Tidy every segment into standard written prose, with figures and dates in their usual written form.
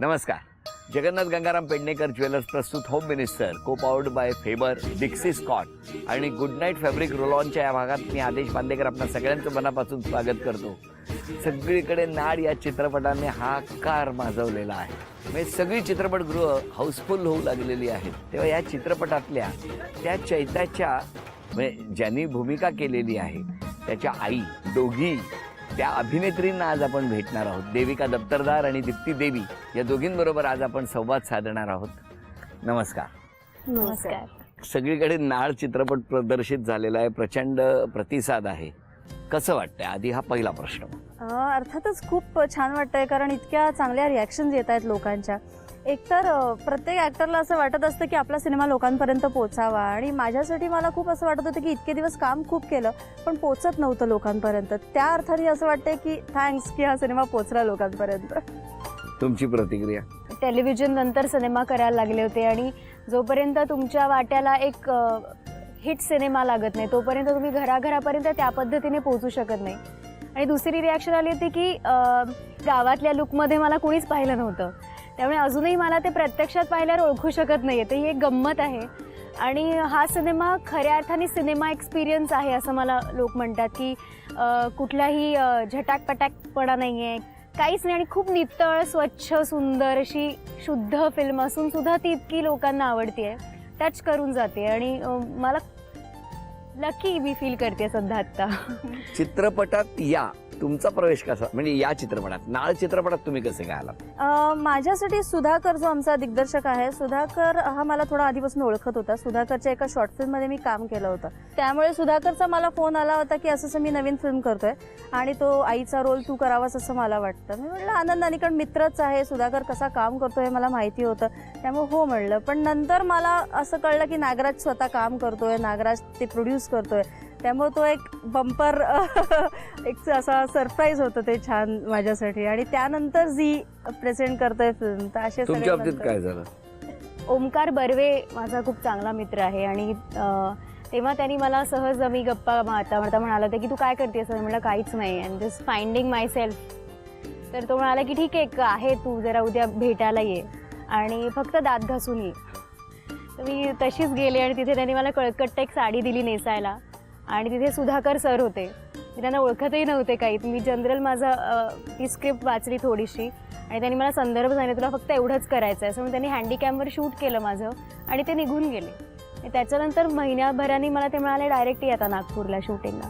नमस्कार. जगन्नाथ गंगाराम पेडणेकर ज्वेलर्स प्रस्तुत home minister, को पावर्ड बाय फेबर, डिक्सी स्कॉट आणि गुड नाईट फॅब्रिक रोलॉनच्या या भागात मी आदेश बांदेकर आपल्या सगळ्यांचं मनापासून स्वागत करतो. सगळीकडे नाड या चित्रपटाने हाकार माजवलेला आहे. म्हणजे सगळी चित्रपटगृह हाऊसफुल होऊ लागलेली आहेत. तेव्हा या चित्रपटातल्या त्या चैत्याच्या म्हणजे ज्यांनी भूमिका केलेली आहे त्याच्या आई, दोघी त्या अभिनेत्रींना आज आपण भेटणार आहोत. देविका दप्तरदार आणि दीप्ती देवी या दोघींबरोबर आज आपण संवाद साधणार आहोत. नमस्कार. नमस्कार. सगळीकडे नाळ चित्रपट प्रदर्शित झालेला आहे, प्रचंड प्रतिसाद आहे. कसं वाटतंय? आधी हा पहिला प्रश्न. अर्थातच खूप छान वाटतंय, कारण इतक्या चांगल्या रिॲक्शन्स येत आहेत लोकांच्या. एकतर प्रत्येक ॲक्टरला असं वाटत असतं की आपला सिनेमा लोकांपर्यंत पोचावा, आणि माझ्यासाठी मला खूप असं वाटत होतं की इतके दिवस काम खूप केलं पण पोचत नव्हतं लोकांपर्यंत. त्या अर्थाने असं वाटतंय की थँक्स की हा सिनेमा पोचला लोकांपर्यंत. तुमची प्रतिक्रिया? टेलिव्हिजन नंतर सिनेमा करायला लागले होते, आणि जोपर्यंत तुमच्या वाट्याला एक हिट सिनेमा लागत नाही तोपर्यंत तुम्ही घराघरापर्यंत त्या पद्धतीने पोहोचू शकत नाही. आणि दुसरी रिॲक्शन आली होती की गावातल्या लुकमध्ये मला कोणीच पाहिलं नव्हतं, त्यामुळे अजूनही मला ते प्रत्यक्षात पाहिल्यावर ओळखू शकत नाही. तर ही एक गंमत आहे. आणि हा सिनेमा खऱ्या अर्थाने सिनेमा एक्सपिरियन्स आहे असं मला लोक म्हणतात, की कुठलाही झटाकपटाकपणा नाही आहे, काहीच नाही, आणि खूप नितळ, स्वच्छ, सुंदर अशी शुद्ध फिल्म असून सुद्धा ती इतकी लोकांना आवडते आहे, टच करून जाते. आणि मला लकी मी फील करते सध्या आत्ता. चित्रपटात या तुमचा प्रवेश कसा, म्हणजे या चित्रपटात, नाळ चित्रपटात तुम्ही कसे काय आलात? माझ्यासाठी सुधाकर जो आमचा दिग्दर्शक आहे, सुधाकर हा मला थोडा आधीपासून ओळखत होता. सुधाकरच्या एका शॉर्ट फिल्ममध्ये मी काम केलं होतं, त्यामुळे सुधाकरचा मला फोन आला होता की असं मी नवीन फिल्म करतोय आणि तो आईचा रोल तू करावास असं मला वाटतं. मी म्हटलं आनंदाने, कारण मित्रच आहे, सुधाकर कसा काम करतो हे मला माहिती होतं, त्यामुळे हो म्हणलं. पण नंतर मला असं कळलं की नागराज स्वतः काम करतोय, नागराज ते प्रोड्यूस करतोय, त्यामुळे तो एक बंपर एक असा सरप्राईज होतं ते छान माझ्यासाठी. आणि त्यानंतर झी प्रेझेंट करतोय फिल्म. तर असे तुमच्या बाबतीत काय झालं? ओमकार बर्वे माझा खूप चांगला मित्र आहे, आणि तेव्हा त्यांनी मला सहज मी गप्पा मारता मारता म्हणाला होता की तू काय करतेस? म्हटलं काहीच नाही, and just finding my self. तर तो म्हणाला की ठीक आहे तू जरा उद्या भेटायला ये आणि फक्त दात घासून ये. तर मी तशीच गेले, आणि तिथे त्यांनी मला कळकट्ट एक साडी दिली नेसायला, आणि तिथे सुधाकर सर होते. मी त्यांना ओळखतही नव्हते काही. मी जनरल ती स्क्रिप्ट वाचली थोडीशी, आणि त्यांनी मला संदर्भ सांगितले, तुला फक्त एवढंच करायचं आहे असं. मग त्यांनी हँडीकॅमवर शूट केलं माझं, आणि ते निघून गेले. त्याच्यानंतर महिन्याभराने मला ते म्हणाले डायरेक्ट आता नागपूरला शूटिंगला.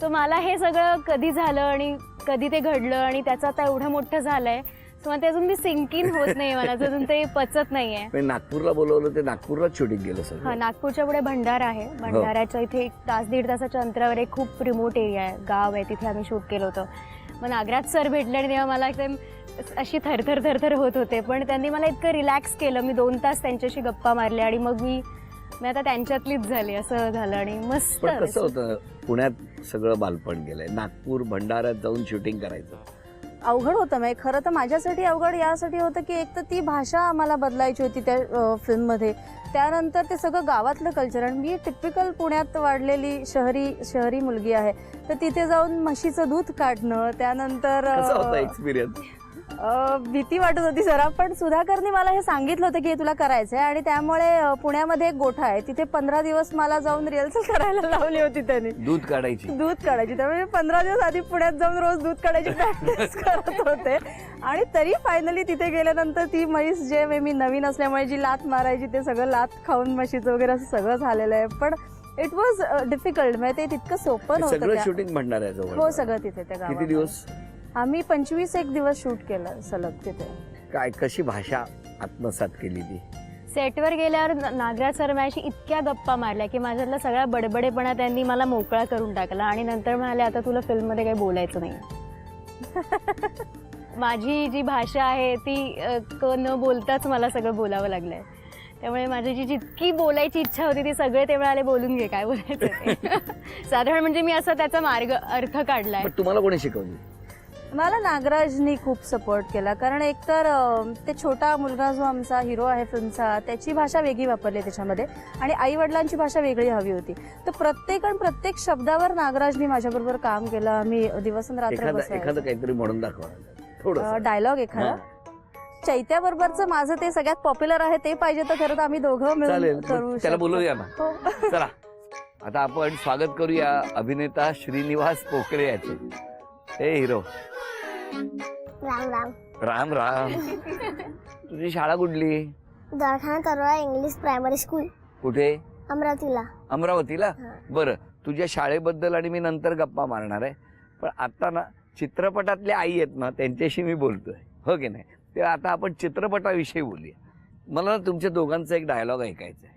तर मला हे सगळं कधी झालं आणि कधी ते घडलं, आणि त्याचं आता एवढं मोठं झालं आहे, सो ते अजून मी सिंकिन होत नाही, मला अजून ते पचत नाही आहे. नागपूरला बोलवलं, ते नागपूरलाच शूटिंग केलं सर? हां, नागपूरच्या पुढे भंडारा आहे. भंडाऱ्याच्या इथे 1 तास 1.5 तासाच्या अंतरावर एक खूप रिमोट एरिया आहे, गाव आहे, तिथे आम्ही शूट केलं होतं. मग नागराज सर भेटले, आणि तेव्हा मला एकदम अशी थरथर होत होते, पण त्यांनी मला इतकं रिलॅक्स केलं. मी 2 तास त्यांच्याशी गप्पा मारल्या, आणि मग मी आता त्यांच्यातलीच झाली असं झालं. आणि मस्त. पण कसं होतं, पुण्यात सगळं बालपण गेलंय, नागपूर भंडाऱ्यात जाऊन शूटिंग करायचं अवघड होतं. म्हणजे खरं तर माझ्यासाठी अवघड यासाठी होतं की एक तर ती भाषा आम्हाला बदलायची होती त्या फिल्ममध्ये, त्यानंतर ते सगळं गावातलं कल्चर. आणि मी टिपिकल पुण्यात वाढलेली शहरी मुलगी आहे, तर तिथे जाऊन म्हशीचं दूध काढणं, त्यानंतर एक्सपिरियन्स भीती वाटत होती जरा. पण सुधाकरने मला हे सांगितलं होतं की हे तुला करायचं आहे, आणि त्यामुळे पुण्यामध्ये एक गोठा आहे, तिथे 15 दिवस मला जाऊन रिहर्सल करायला लावली होती त्यांनी. दूध काढायची. त्यामुळे 15 दिवस आधी पुण्यात जाऊन रोज दूध काढायची प्रॅक्टिस करत होते. आणि तरी फायनली तिथे गेल्यानंतर ती म्हैस जे मी नवीन असल्यामुळे जी लात मारायची, ते सगळं लात खाऊन म्हशीचं वगैरे असं सगळं झालेलं आहे. पण इट वॉज डिफिकल्ट. म्हणजे ते तितकं सोपं नव्हतं. सगळं शूटिंग भंडाऱ्याचं? हो, सगळं तिथे. त्या गावात किती दिवस? आम्ही 25 दिवस शूट केलं सलग तिथे. काय, कशी भाषा आत्मसात केली ती? सेटवर गेल्यावर नागराज सर माझ्याशी इतक्या गप्पा मारल्या की माझ्यातला सगळा बडबडेपणा त्यांनी मला मोकळा करून टाकला, आणि नंतर म्हणाले आता तुला फिल्ममध्ये काही बोलायचं नाही. माझी जी भाषा आहे ती न बोलताच मला सगळं बोलावं लागलंय. त्यामुळे माझी जितकी बोलायची इच्छा होती ती सगळे ते म्हणाले बोलून घे, काय बोलायचं. साधारण म्हणजे मी असा त्याचा अर्थ काढलाय. तुम्हाला कोणी शिकवली? मला नागराजनी खूप सपोर्ट केला, कारण एकतर ते छोटा मुलगा जो आमचा हिरो आहे फिल्मचा, त्याची भाषा वेगळी वापरली त्याच्यामध्ये, आणि आई वडिलांची भाषा वेगळी हवी होती. तर प्रत्येक शब्दावर नागराजनी माझ्याबरोबर काम केलं. आम्ही दिवस रात्र एखादं काहीतरी म्हणून दाखवा, डायलॉग एखादा. चैत्या बरोबरचं माझं ते सगळ्यात पॉप्युलर आहे ते पाहिजे तर खरं तर आम्ही दोघं मिळून चालेल करू त्याला शकतो. बोलूया ना. हो. चला आता आपण स्वागत करूया अभिनेता श्रीनिवास पोकळे याचे. हे हिरो, राम राम. राम राम. तुझी शाळा कुठली? दवाखाना तरोळा इंग्लिश प्रायमरी स्कूल, कुठे? अमरावतीला. अमरावतीला. हा. बरं, तुझ्या शाळेबद्दल आणि मी नंतर गप्पा मारणार आहे, पण आता ना चित्रपटातल्या आई आहेत ना त्यांच्याशी मी बोलतोय, हो की नाही? ते आता आपण चित्रपटाविषयी बोलूया. मला ना तुमच्या दोघांचा एक डायलॉग ऐकायचा आहे.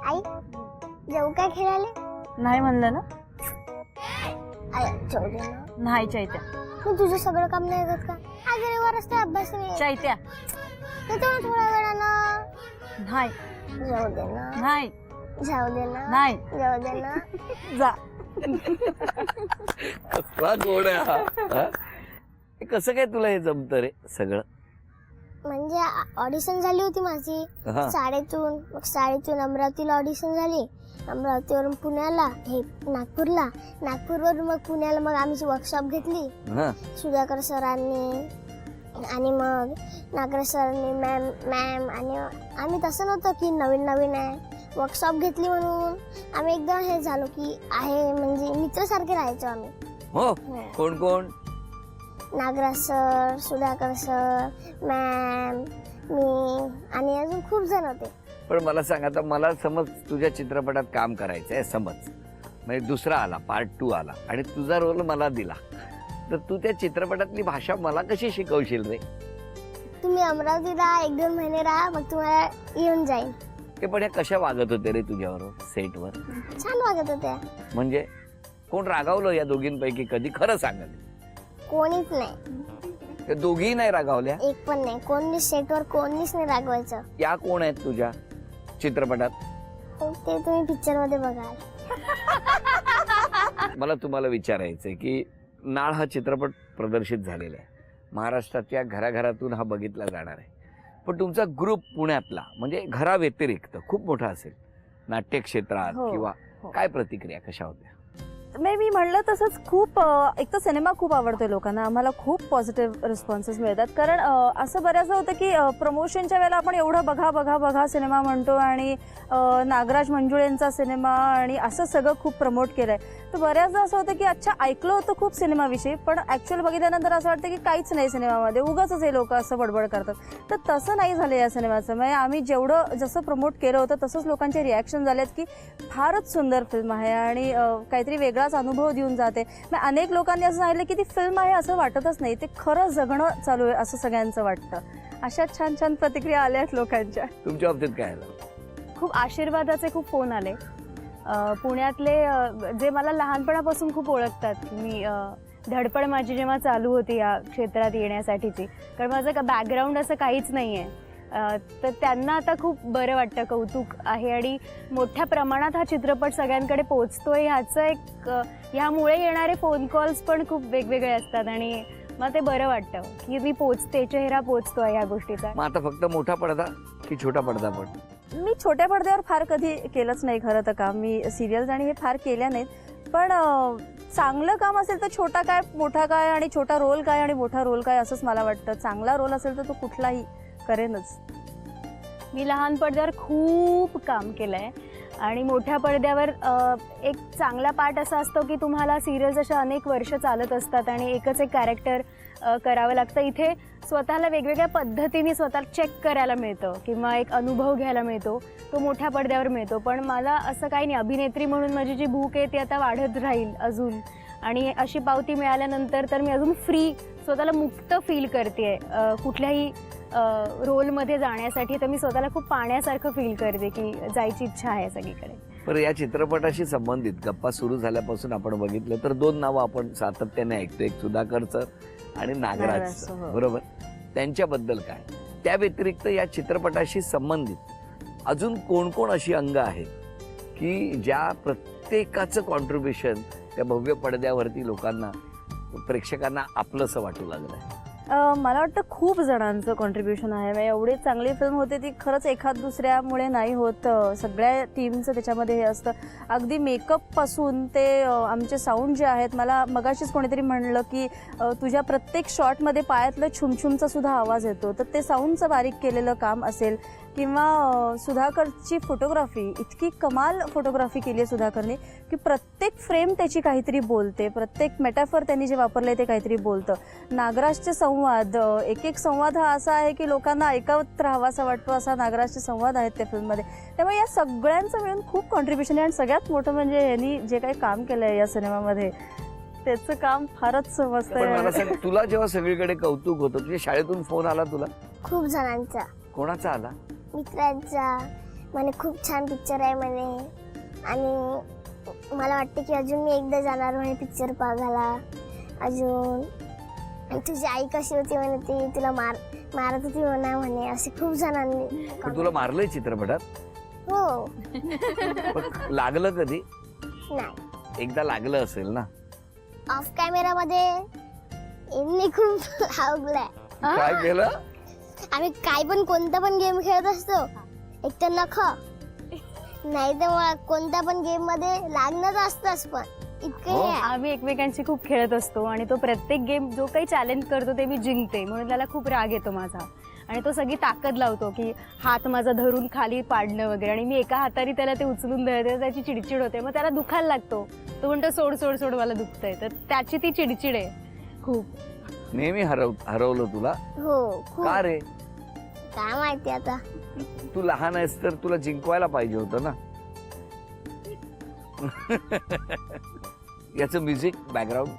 आई जाऊ काय खेळायला? नाही म्हणलं ना. आई जाऊ दे ना. नाही चैत्या. मी तुझं सगळं काम नाही करत का? आज रविवार असते, अभ्यास नाही. चैत्या त्याच्यामुळे थोड्या वेळानं नाही. जाऊ दे ना. नाही. जाऊ दे ना. नाही. जाऊ दे ना. जा. कसला गोड आहे हा, हा? हे कसं काय तुला हे जमतं रे सगळं? म्हणजे ऑडिशन झाली होती माझी हा. शाळेतून. मग शाळेतून अमरावतीला ऑडिशन झाली. अमरावतीवरून पुण्याला, हे नागपूरला. नागपूरवरून मग पुण्याला मग आम्ही वर्कशॉप घेतली हा. सुधाकर सरांनी. आणि मग नागराज सरांनी मॅम आणि आम्ही तसं नव्हतं की नवीन नवीन आहे. वर्कशॉप घेतली म्हणून आम्ही एकदम हे झालो की आहे म्हणजे मित्रासारखे राहायचो आम्ही. हो, कोण कोण? Nagaraj sir, Sudhakar sir, ma'am, मी आणि अजून खूप जण होते. पण मला सांग, आता मला समज तुझ्या चित्रपटात काम करायचं आहे, समज म्हणजे दुसरा आला, पार्ट 2 आला आणि तुझा रोल मला दिला, तर तू त्या चित्रपटातली भाषा मला कशी शिकवशील रे? तुम्ही अमरावतीला 1-2 महिने राहा, मग तुम्हाला येऊन जाईल. ते पण ह्या कशा वागत होते रे तुझ्यावर सेटवर? छान वागत होत्या. म्हणजे कोण रागावलं या दोघींपैकी कधी? खरं सांगा. कोणीच नाही, त्या दोघीही नाही रागावल्या? एक पण नाही. कोणी सेटवर कोणीच नाही रागवायचं. या कोण आहेत तुझ्या चित्रपटात? ते तुम्ही पिक्चर मध्ये बघाल. मला तुम्हाला विचारायचंय की नाळ हा चित्रपट प्रदर्शित झालेला आहे, महाराष्ट्राच्या घराघरातून हा बघितला जाणार आहे, पण तुमचा ग्रुप पुण्यातला म्हणजे घराव्यतिरिक्त खूप मोठा असेल नाट्य क्षेत्रात, हो, किंवा हो. काय प्रतिक्रिया कशा होत्या? मी म्हणलं तसंच खूप एक तर सिनेमा खूप आवडतोय लोकांना. आम्हाला खूप पॉझिटिव्ह रिस्पॉन्सेस मिळतात. कारण असं बऱ्याचदा होतं की प्रमोशनच्या वेळेला आपण एवढं बघा सिनेमा म्हणतो आणि नागराज मंजुळेंचा सिनेमा आणि असं सगळं खूप प्रमोट केलंय. तर बऱ्याचदा असं होतं की अच्छा ऐकलं होतं खूप सिनेमाविषयी, पण ॲक्च्युअल बघितल्यानंतर असं वाटतं की काहीच नाही सिनेमामध्ये, उगाचच हे लोक असं बडबड करतात. तर तसं नाही झालं या सिनेमाचं. म्हणजे आम्ही जसं प्रमोट केलं होतं तसंच लोकांचे रिॲक्शन झालेत की फारच सुंदर फिल्म आहे आणि काहीतरी वेगळाच अनुभव देऊन जाते. मग अनेक लोकांनी असं सांगितलं की ती फिल्म आहे असं वाटतच नाही, ते खरं जगणं चालू आहे असं सगळ्यांचं वाटतं. अशा छान छान प्रतिक्रिया आल्या आहेत लोकांच्या. तुमच्या बाबतीत काय आलं? खूप आशीर्वादाचे खूप फोन आले. पुण्यातले जे मला लहानपणापासून खूप ओळखतात. मी धडपड माझी जेव्हा चालू होती या क्षेत्रात येण्यासाठीची, कारण माझं बॅकग्राऊंड असं काहीच नाही आहे, तर त्यांना आता खूप बरं वाटतं, कौतुक आहे आणि मोठ्या प्रमाणात हा चित्रपट सगळ्यांकडे पोचतोय ह्याचं एक ह्यामुळे येणारे फोन कॉल्स पण खूप वेगवेगळे असतात आणि मला ते बरं वाटतं की मी पोचते, चेहरा पोचतोय ह्या गोष्टीचा. मग आता फक्त मोठा पडदा की छोटा पडदा पण? मी छोट्या पडद्यावर फार कधी केलंच नाही खरं तर काम. मी सिरियल्स आणि हे फार केल्या नाहीत, पण चांगलं काम असेल तर छोटा काय मोठा काय आणि छोटा रोल काय आणि मोठा रोल काय असंच मला वाटतं. चांगला रोल असेल तर तो कुठलाही करेनच. मी लहान पडद्यावर खूप काम केलं आहे आणि मोठ्या पडद्यावर एक चांगला पार्ट असा असतो की तुम्हाला सिरियल्स अशा अनेक वर्ष चालत असतात आणि एकच एक कॅरेक्टर करावं लागतं. इथे स्वतःला वेगवेगळ्या पद्धतीने स्वतःला चेक करायला मिळतं किंवा एक अनुभव घ्यायला मिळतो, तो मोठ्या पडद्यावर मिळतो. पण मला असं काही नाही, अभिनेत्री म्हणून माझी जी भूक आहे ती आता वाढत राहील अजून, आणि अशी पावती मिळाल्यानंतर तर मी अजून फ्री, स्वतःला मुक्त फील करते कुठल्याही रोलमध्ये जाण्यासाठी. तर मी स्वतःला खूप पाण्यासारखं फील करते की जायची इच्छा आहे सगळीकडे. बरं, या चित्रपटाशी संबंधित गप्पा सुरू झाल्यापासून आपण बघितलं तर 2 नावं आपण सातत्याने ऐकतो, एक सुधाकर सर आणि नागराज सर, बरोबर? त्यांच्याबद्दल काय? त्या व्यतिरिक्त या चित्रपटाशी संबंधित अजून कोण कोण अशी अंग आहेत की ज्या प्रत्येकाचं कॉन्ट्रीब्युशन त्या भव्य पडद्यावरती लोकांना, प्रेक्षकांना आपलंसं वाटू लागलंय? मला वाटतं खूप जणांचं कॉन्ट्रीब्युशन आहे. म्हणजे एवढी चांगली फिल्म होते ती खरंच एखाद दुसऱ्यामुळे नाही होत. सगळ्या टीमचं त्याच्यामध्ये हे असतं. अगदी मेकअपपासून ते आमचे साऊंड जे आहेत, मला मगाशीच कोणीतरी म्हणलं की तुझ्या प्रत्येक शॉटमध्ये पायातलं छुमछुमचा सुद्धा आवाज येतो, तर ते साऊंडचं बारीक केलेलं काम असेल किंवा सुधाकरची फोटोग्राफी, इतकी कमाल फोटोग्राफी केली आहे सुधाकरने की प्रत्येक फ्रेम त्याची काहीतरी बोलते, प्रत्येक मेटाफर त्यांनी जे वापरलं आहे ते काहीतरी बोलतं. नागराजचे संवाद, एक संवाद हा असा आहे की लोकांना ऐकत राहावासा वाटतो, असा नागराजचे संवाद आहेत त्या फिल्ममध्ये. त्यामुळे या सगळ्यांचं मिळून खूप कॉन्ट्रीब्युशन आहे. आणि सगळ्यात मोठं म्हणजे यांनी जे काही काम केलं आहे या सिनेमामध्ये, त्याचं काम फारच मस्त पण मला आहे. सांग, तुला जेव्हा सगळीकडे कौतुक होतं, तुझ्या शाळेतून फोन आला तुला? खूप जणांचा, कोणाचा आला? मित्रांचा, म्हणे खूप छान पिक्चर आहे म्हणे. आणि मला वाटते की अजून मी एकदा जाणार म्हणे पिक्चर बघायला. अजून तुझी आई कशी होती म्हणे, ती तुला मारत होती म्हणा म्हणे, असे खूप जणांनी. पण तुला मारलंय चित्रपटात? हो. पण लागलं कधी? नाही, एकदा लागलं असेल ना. ऑफ कॅमेरामध्ये यांनी खूप आवडलंय. काय केलं? आम्ही काय पण कोणता पण गेम खेळत असतो, एक तर नख, नाही तर मग कोणत्या पण गेम मध्ये लागणंच असतंच. पण इतकं हे आहे. आम्ही एकमेकांशी खूप खेळत असतो आणि तो प्रत्येक गेम जो काही चॅलेंज करतो ते मी जिंकते, म्हणून त्याला खूप राग येतो माझा. आणि तो सगळी ताकद लावतो की हात माझा धरून खाली पाडणं वगैरे, आणि मी एका हाताने त्याला ते उचलून धरते, त्याची चिडचिड होते, मग त्याला दुखायला लागतो. तो म्हणतो सोड सोड सोड मला दुखतंय, तर त्याची ती चिडचिड आहे खूप. नेहमी हरवलं तुला? हो, खूप. का रे? काय माहिती आता. तू लहान आहेस तर तुला जिंकवायला पाहिजे होतं ना. याचं म्युझिक बॅकग्राऊंड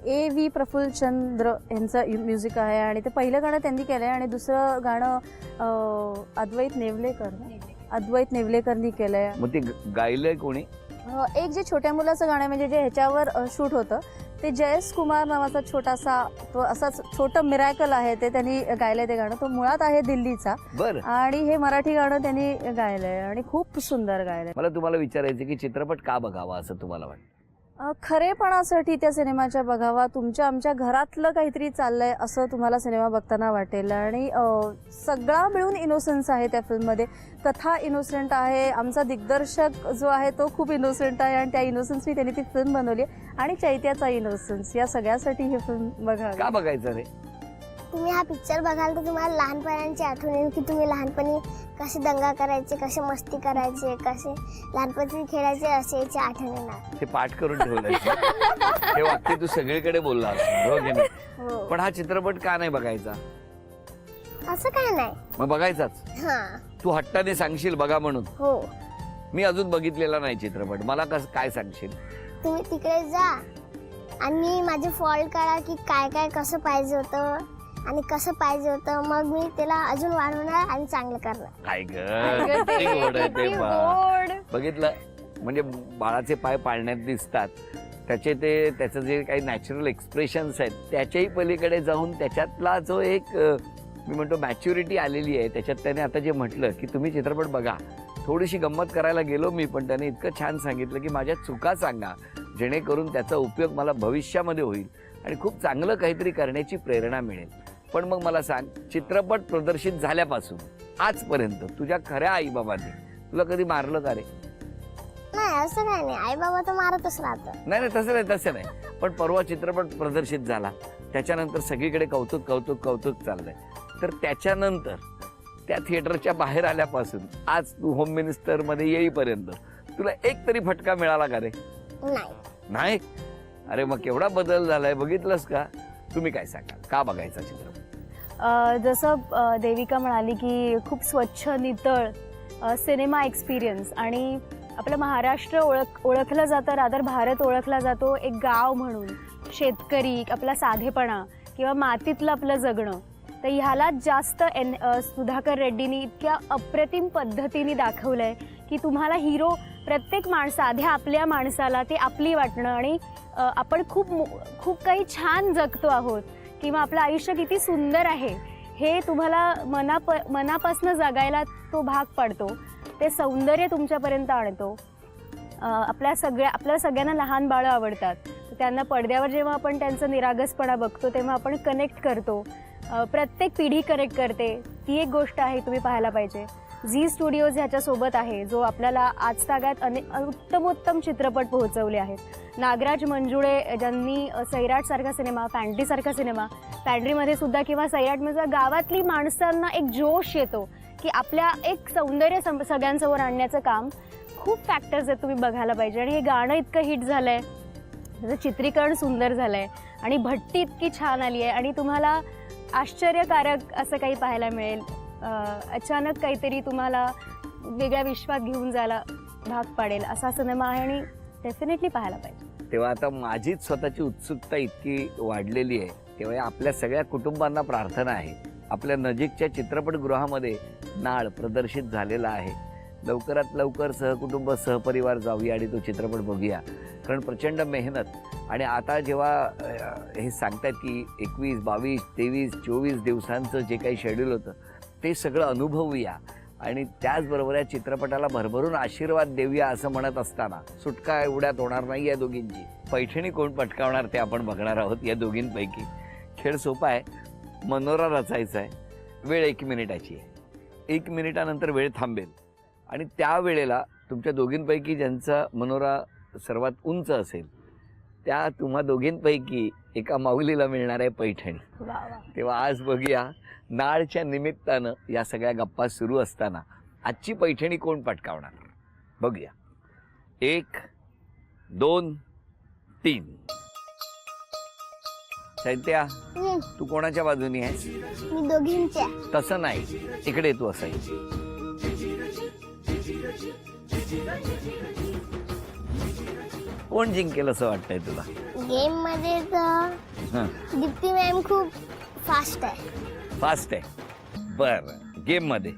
A.V. प्रफुल्लचंद्र यांचं म्युझिक आहे. आणि ते पहिलं गाणं त्यांनी केलं आहे आणि दुसरं गाणं अद्वैत नेवलेकरनी केलं आहे. मग ते गायलंय कोणी? एक जे छोट्या मुलाचं गाणं म्हणजे जे ह्याच्यावर शूट होतं ते जयेश कुमार नावाचा छोटासा, तो असाच छोटं मिरॅकल आहे, ते त्यांनी गायलंय. ते गाणं तो मुळात आहे दिल्लीचा, बरं. आणि हे मराठी गाणं त्यांनी गायलंय आणि खूप सुंदर गायलंय. मला तुम्हाला विचारायचं की चित्रपट का बघावा असं तुम्हाला वाटतं? खरेपणासाठी त्या सिनेमाच्या बघावा. तुमच्या आमच्या घरातलं काहीतरी चाललंय असं तुम्हाला सिनेमा बघताना वाटेल. आणि सगळा मिळून इनोसन्स आहे त्या फिल्ममध्ये. कथा इनोसेंट आहे, आमचा दिग्दर्शक जो आहे तो खूप इनोसेंट आहे, आणि त्या इनोसन्सनी त्यांनी ती फिल्म बनवली. आणि चैत्याचा इनोसन्स, या सगळ्यासाठी ही फिल्म बघावी. का बघायचं रे? तुम्ही हा पिक्चर बघाल तर तुम्हाला लहानपणाची आठवण येईल की तुम्ही लहानपणी कसे दंगा करायचे, कसे मस्ती करायचे, कसे लहानपणी खेळायचे, असे याची आठवण येणार. ते पाठ करून ठेवलंय. हे वाक्य तू सगळीकडे बोलला हो की नाही? हो. पण हा चित्रपट का नाही बघायचा? असं काय नाही. मग बघायचाच. हा. तू हट्टाने सांगशील बघा म्हणून? हो. मी अजून बघितलेला नाही चित्रपट, मला काय सांगशील? तुम्ही तिकडे जा आणि माझे फॉल्ट काढा की काय काय कसं पाहिजे होतं आणि कसं पाहिजे होतं, मग मी त्याला अजून वाढवणार आणि चांगलं करणार. काय ग, किती गोड आहे ते बा. बघितलं म्हणजे बाळाचे पाय पाळण्यात दिसतात, त्याचं जे काही नॅचरल एक्सप्रेशन्स आहेत त्याच्याही पलीकडे जाऊन त्याच्यातला जो एक मी म्हणतो मॅच्युरिटी आलेली आहे त्याच्यात. त्याने आता जे म्हटलं की तुम्ही चित्रपट बघा, थोडीशी गंमत करायला गेलो मी, पण त्याने इतकं छान सांगितलं की माझ्या चुका सांगा, जेणेकरून त्याचा उपयोग मला भविष्यामध्ये होईल आणि खूप चांगलं काहीतरी करण्याची प्रेरणा मिळेल. पण मग मला सांग, चित्रपट प्रदर्शित झाल्यापासून आजपर्यंत तुझ्या खऱ्या आईबाबांनी तुला कधी मारलं का रे? नाही, असं काय नाही. आई बाबा तर मारतच राहतात. नाही तसं नाही. पण परवा चित्रपट प्रदर्शित झाला, त्याच्यानंतर सगळीकडे कौतुक कौतुक कौतुक चाललंय. तर त्याच्यानंतर त्या थिएटरच्या बाहेर आल्यापासून आज तू होम मिनिस्टर मध्ये येईपर्यंत तुला एक तरी फटका मिळाला का रे? नाही. अरे मग केवढा बदल झालाय, बघितलंस का? तुम्ही काय सांगाल, का बघायचा चित्रपट? जसं देविका म्हणाली की खूप स्वच्छ नितळ सिनेमा एक्सपिरियन्स, आणि आपलं महाराष्ट्र ओळखलं जातं, रादर भारत ओळखला जातो एक गाव म्हणून, शेतकरी, आपला साधेपणा किंवा मातीतलं आपलं जगणं. तर ह्याला जास्त सुधाकर रेड्डींनी इतक्या अप्रतिम पद्धतीने दाखवलंय की तुम्हाला हिरो प्रत्येक साध्या आपल्या माणसाला ते आपली वाटणं, आणि आपण खूप काही छान जगतो आहोत किंवा आपलं आयुष्य किती सुंदर आहे हे तुम्हाला मनापासून जगायला तो भाग पाडतो. ते सौंदर्य तुमच्यापर्यंत आणतो. आपल्या सगळ्यांना लहान बाळं आवडतात, त्यांना पडद्यावर जेव्हा आपण त्यांचा निरागसपणा बघतो तेव्हा आपण कनेक्ट करतो. प्रत्येक पिढी कनेक्ट करते, ती एक गोष्ट आहे, तुम्ही पाहायला पाहिजे. झी स्टुडिओज ह्याच्यासोबत आहे, जो आपल्याला आजतागायत उत्तमोत्तम चित्रपट पोहोचवले आहेत. नागराज मंजुळे ज्यांनी सैराटसारखा सिनेमा, पॅन्ट्रीसारखा सिनेमा, पॅन्ट्रीमध्ये सुद्धा किंवा सैराटमध्ये गावातली माणसांना एक जोश येतो की आपल्या एक सौंदर्य सगळ्यांसमोर आणण्याचं काम. खूप फॅक्टर्स आहेत, तुम्ही बघायला पाहिजे. आणि हे गाणं इतकं हिट झालं आहे, त्याचं चित्रीकरण सुंदर झालं आहे आणि भट्टी इतकी छान आली आहे आणि तुम्हाला आश्चर्यकारक असं काही पाहायला मिळेल. अचानक काहीतरी तुम्हाला वेगळ्या विश्वात घेऊन जायला भाग पाडेल असा सिनेमा आहे आणि डेफिनेटली पाहायला पाहिजे. तेव्हा आता माझीच स्वतःची उत्सुकता इतकी वाढलेली आहे, तेव्हा आपल्या सगळ्या कुटुंबांना प्रार्थना आहे, आपल्या नजीकच्या चित्रपटगृहामध्ये नाळ प्रदर्शित झालेला आहे. लवकरात लवकर सहकुटुंब सहपरिवार जाऊया आणि तो चित्रपट बघूया. कारण प्रचंड मेहनत आणि आता जेव्हा हे सांगतात की 21, 22, 23, 24 दिवसांचं जे काही शेड्यूल होतं ते सगळं अनुभवूया आणि त्याचबरोबर या चित्रपटाला भरभरून आशीर्वाद देऊया असं म्हणत असताना सुटका एवढ्यात होणार नाही या दोघींची. पैठणी कोण पटकावणार ते आपण बघणार आहोत या दोघींपैकी. खेळ सोपा आहे, मनोरा रचायचा आहे. वेळ 1 मिनिटाची आहे. 1 मिनिटानंतर वेळ थांबेल आणि त्या वेळेला तुमच्या दोघींपैकी ज्यांचा मनोरा सर्वात उंच असेल त्या तुम्हा दोघींपैकी एका माऊलीला मिळणार आहे पैठणी. तेव्हा आज बघूया नाळच्या निमित्तानं या सगळ्या गप्पा सुरू असताना आजची पैठणी कोण पटकावणार बघूया. 1, 2, 3. चैत्या, तू कोणाच्या बाजूनी आहेस? मी दोघींच्या. तसं नाही, इकडे तू असाई. कोण जिंकेल असं वाटतंय तुला? गेम मध्ये तर दीप्ती मॅम खूप फास्ट आहे. फास्ट आहे. बर, गेम मध्ये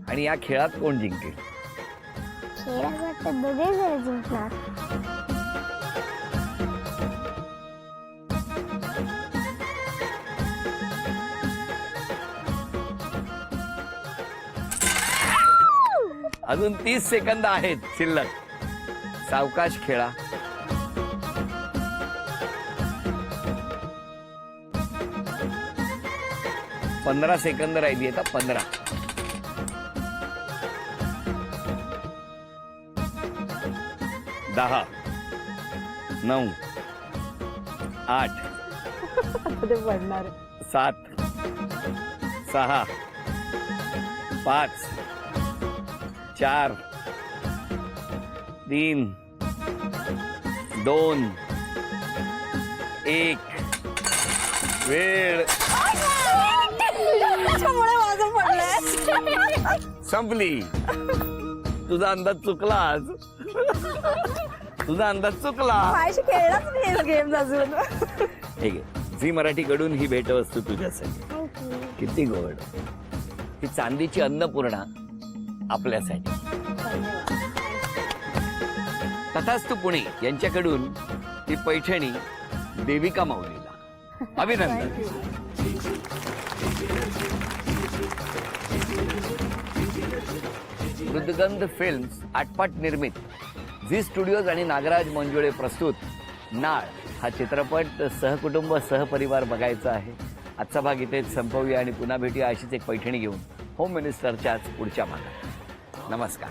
आणि या खेळात कोण जिंकेल? खेळात वाटतं दोघे जण जिंकणार. अजून 30 सेकंद आहेत शिल्लक. सावकाश खेळा. पंधरा सेकंद राहिली आता. 15, 10, 9, 8, 7, 6, 5, 4, 3, 2, 1. वेळ संपली. तुझा अंदाज चुकला आज. तुझा अंदाज चुकला. गेम अजून ठीक आहे. झी मराठीकडून ही भेटवस्तू तुझ्यासाठी. किती गोड. ही चांदीची अन्नपूर्णा आपल्यासाठी. तथास्तु पुणे यांच्याकडून ही पैठणी देविका माऊलीला. अभिनंदन. मृदगंध फिल्म्स आटपाट निर्मित झी स्टुडिओज आणि नागराज मंजुळे प्रस्तुत नाळ हा चित्रपट सहकुटुंब सहपरिवार बघायचा आहे. आजचा भाग इथेच संपवूया आणि पुन्हा भेटूया अशीच एक पैठणी घेऊन होम मिनिस्टरच्याच पुढच्या भागात. नमस्कार.